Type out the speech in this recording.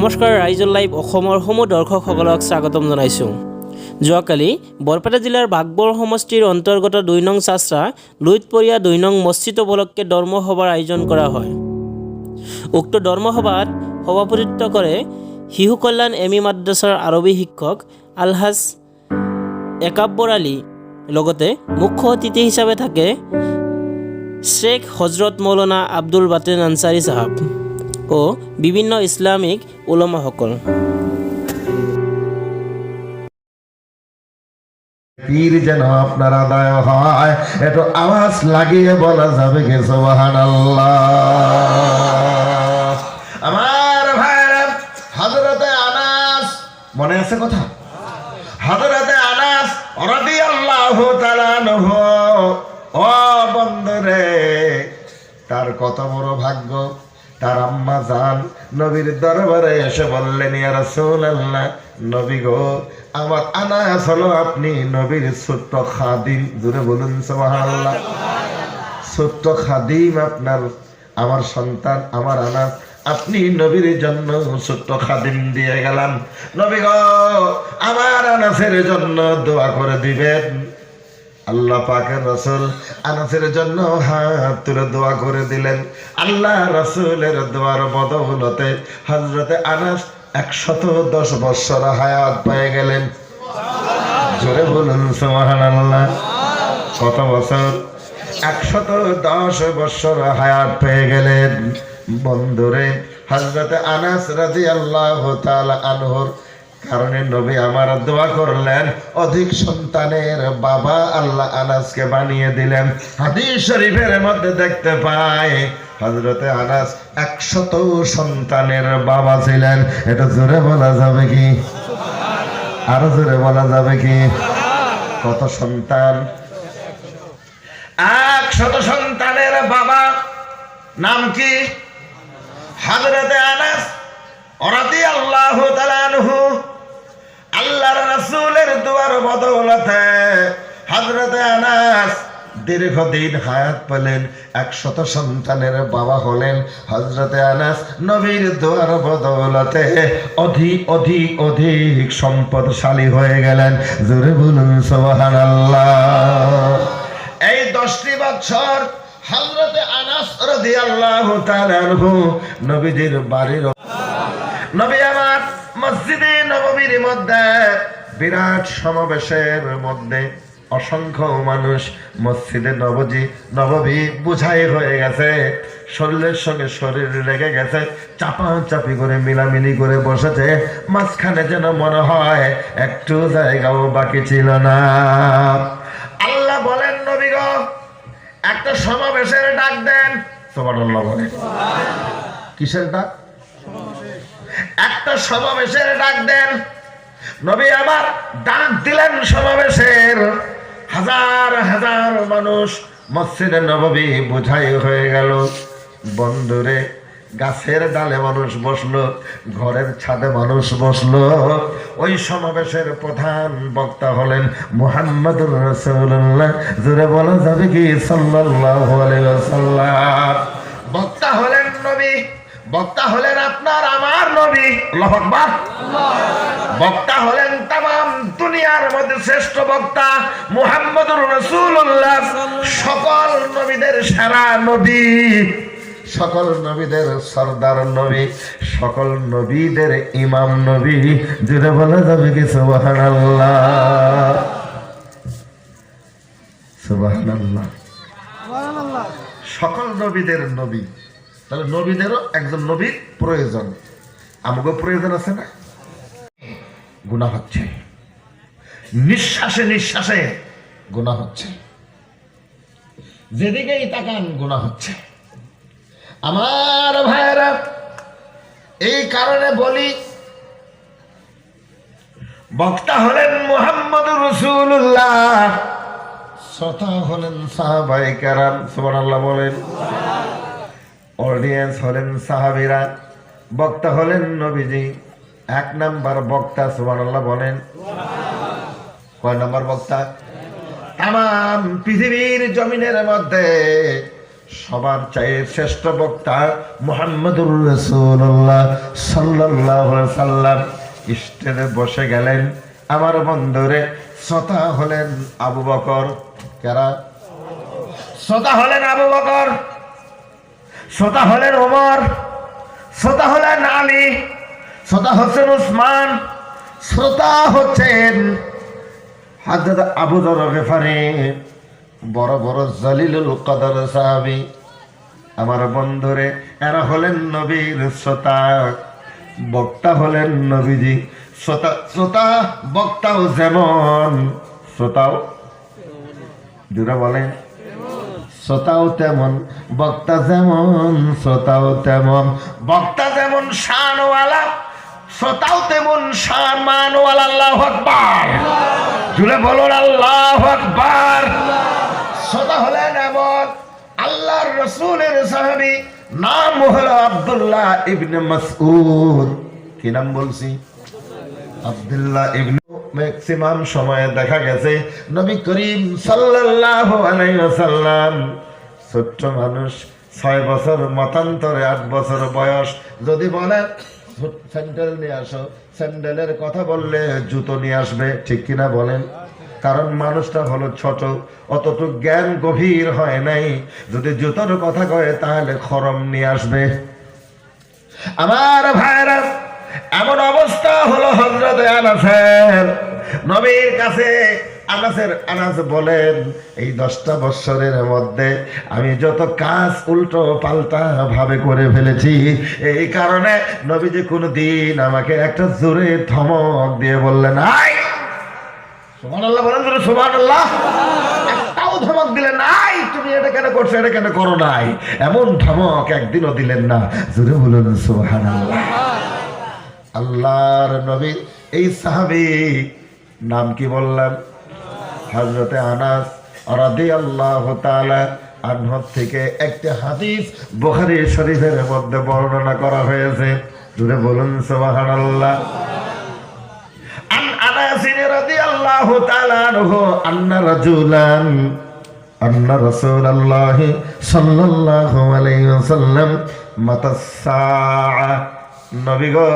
নমস্কাৰ ৰাইজৰ লাইভ অসমৰ সমূহ দৰ্শকসকলক স্বাগতম জনাইছোঁ। যোৱাকালি বৰপেটা জিলাৰ বাঘবৰ সমষ্টিৰ অন্তৰ্গত ২ নং চাচৰা লুইতপৰীয়া ২ নং মছজিদ উপলক্ষে ধৰ্মসভাৰ আয়োজন কৰা হয়। উক্ত ধৰ্মসভাত সভাপতিত্ব কৰে শিশু কল্যাণ এমি মাদ্ৰাছাৰ আৰবী শিক্ষক আলহাজ একাব্বৰ আলী। লগতে মুখ্য অতিথি হিচাপে থাকে শেখ হজরত মৌলানা আব্দুল বাতেন আনসাৰী সাহাব ও বিভিন্ন ইসলামিক উলামাসকল। পীর যেন আপনার আদায় হয়, একটু আওয়াজ লাগিয়ে বলা যাবে কি সুবহানাল্লাহ। আমার ভাইরা, হযরতে আনাস মনে আছে কথা? হযরতে আনাস রাদিয়াল্লাহু তাআলা আনহু, ও বন্ধুরে, তার কত বড় ভাগ্য, তার আম্মা জান নবীর দরবারে এসে বললেন, ইয়া রাসূলুল্লাহ, নবী গো, আমার আনাস হলো আপনি নবীর ছোট্ট খাদিম। জোরে বলুন সুবহানাল্লাহ। ছোট্ট খাদিম আপনার, আমার সন্তান, আমার আনাস, আপনি নবীর জন্য ছোট্ট খাদিম দিয়ে গেলাম। নবী গো, আমার আনাসের জন্য দোয়া করে দিবেন। আল্লাহ পাকের রাসূল আনাসের জন্য হাত তুলে দোয়া করে দিলেন। আল্লাহ রাসূলের দোয়ার বদৌলতে হযরতে আনাস 110 বছর হায়াত পেয়ে গেলেন। জোরে বলুন সুবহানাল্লাহ। কত বছর? 110 বছর হায়াত পেয়ে গেলেন। বন্ধুরে, হযরতে আনাস রাদিয়াল্লাহু তাআলা আনহুর কারণে নবী আমার দোয়া করলেন, অধিক সন্তানের বাবা আল্লাহ আনাসকে বানিয়ে দিলেন। হাদিস শরীফের মধ্যে দেখতে পাই হযরতে আনাস 100 সন্তানের বাবা ছিলেন। এটা জোরে বলা যাবে কি? আরো জোরে বলা যাবে কি? কত সন্তান? 100 সন্তানের বাবা। নাম কি? হযরতে আনাস রাদিয়াল্লাহু তাআলা আনহু। আল্লাহর রাসূলের দোয়ার বদৌলতে হযরতে আনাস দীর্ঘদিন হায়াত পেলেন, 100 সন্তানের বাবা হলেন। হযরতে আনাস নবীর দোয়ার বদৌলতে অধিক সম্পদশালী হয়ে গেলেন। জোরে বলুন সুবহানাল্লাহ। এই 10টি বছর হযরতে আনাস রাদিয়াল্লাহু তাআলা আনহু নবীজির বাড়ির, নবী আমার মসজিদে নববীর মধ্যে বিরাট সমাবেশের মধ্যে অসংখ্য মানুষ মসজিদে নববী বুঝাই হয়ে গেছে, শরীরের সঙ্গে শরীর লেগে গেছে, চাপাচাপি করে মিলামিলি করে বসেছে, মাঝখানে যেন মনে হয় একটু জায়গাও বাকি ছিল না। আল্লাহ বলেন, নবী গো, একটা সমাবেশের ডাক দেন। সুবহানাল্লাহ বলেন। কিসের ডাক? একটা সমাবেশের ডাক দেন। নবী আমার ডাক দিলেন সমাবেশের। হাজার হাজার মানুষ মসজিদে নববী বোঝাই হয়ে গেল। বন্ধুরে, গাছের ডালে মানুষ বসলো, ঘরের ছাদে মানুষ বসলো। ওই সমাবেশের প্রধান বক্তা হলেন মুহাম্মদুর রাসূলুল্লাহ। জোরে বলা যাবে কি সাল্লাল্লাহু আলাইহি ওয়াসাল্লাম। বক্তা হলেন নবী, বক্তা হলেন আপনার আমার নবী। আল্লাহু আকবার। বক্তা হলেন তামাম দুনিয়ার মধ্যে শ্রেষ্ঠ বক্তা মুহাম্মদুর রাসূলুল্লাহ, সকল নবীদের সেরা নবী, সকল নবীদের সরদার নবী, সকল নবীদের ইমাম নবী। যেটা বলা যাবে কি সুবহানাল্লাহ। সুবহানাল্লাহ। সকল নবীদের নবী। তাহলে নবীদেরও একজন নবীর প্রয়োজন। আমাকে প্রয়োজন আছে না? গুনাহ হচ্ছে, নিঃশ্বাসে নিঃশ্বাসে গুনাহ হচ্ছে, যেদিকেই তাকান গুনাহ হচ্ছে। আমার ভাইরা, এই কারণে বলি, বক্তা হলেন মুহাম্মদুর রাসূলুল্লাহ, শ্রোতা হলেন সাহাবায়ে কেরাম। সুবহানাল্লাহ বলেন। অডিয়েন্স হলেন সাহাবীরা, বক্তা হলেন নবীজি। 1 নাম্বার বক্তা। সুবহানাল্লাহ বলেন। কয় নাম্বার বক্তা? তাম পৃথিবীর জমিনের মধ্যে সবার চেয়ে শ্রেষ্ঠ বক্তা মুহাম্মদুর রাসূলুল্লাহ সাল্লাল্লাহু আলাইহি সাল্লাম স্টেজে বসে গেলেন। আমার বন্ধুরে শ্রোতা হলেন আবু বকর। কারা? শ্রোতা হলেন আবু বকর, শ্রোতা হলেন ওমর, শ্রোতা হলেন আলী, শ্রোতা হচ্ছেন উসমান, শ্রোতা হচ্ছেন হযরত আবু যর গিফারী, বড় বড় জলিলুল কদর সাহাবী। আমার বন্ধুরে এরা হলেন নবীর শ্রোতা, বক্তা হলেন নবীজি। শ্রোতা শ্রোতা বক্তাও যেমন, শ্রোতাও দুরা বলেন, শ্রোতাও তেমন বক্তা যেমন, শ্রোতাও তেমন। বক্তা যেমন শানওয়ালা, শ্রোতাও তেমন সম্মানওয়ালা। আল্লাহু আকবার, জুড়ে বলুন আল্লাহু আকবার। শ্রোতা হলেন এমন আল্লাহর রাসূলের সাহাবী, নাম হলো আব্দুল্লাহ ইবনে মাসউদ। কি নাম বলছি? আব্দুল্লাহ ইবনে। ম্যাক্সিমাম সময়ে দেখা গেছে নবী করিম সাল্লাল্লাহু আলাইহি ওয়াসাল্লাম ছোট্ট মানুষ, 6 বছর মতান্তরে 8 বছর বয়স। যদি বলে স্যান্ডেল নিয়ে আসো, স্যান্ডেলের কথা বললে জুতো নিয়ে আসবে, ঠিক কিনা বলেন? কারণ মানুষটা হলো ছোট, অতটুক জ্ঞান গভীর হয় নাই। যদি জুতোর কথা কয় তাহলে খরম নিয়ে আসবে। আমার ভাইরা, এমন অবস্থা হলো হযরত আনাসের। নবীর কাছে আনাস বলেন, এই 10টা বৎসরের মধ্যে আমি যত কাজ উল্টো পাল্টা ভাবে করে ফেলেছি, এই কারণে নবীজি কোনদিন আমাকে একটা জোরে ধমক দিয়ে বললেন, আই সুবহানাল্লাহ বলেন, সুবহানাল্লাহ। একটাও ধমক দিলেন নাই, তুমি এটা কেন করছো, এটা কেন করো নাই, এমন ধমক একদিনও দিলেন না। জোরে বলুন সুবহানাল্লাহ। আল্লাহর নবী এই সাহাবী নাম কি বললাম? হযরতে আনাস রাদিয়াল্লাহু তাআলা আনহু থেকে একটি হাদিস বুখারী শরীফের মধ্যে বর্ণনা করা হয়েছে। জোরে বলুন সুবহানাল্লাহ। আন আনাস রাদিয়াল্লাহু তাআলা আনহু আন্না রাজুলান আন্না রাসূলুল্লাহ সাল্লাল্লাহু আলাইহি ওয়াসাল্লাম মাতাসসা। নবী গো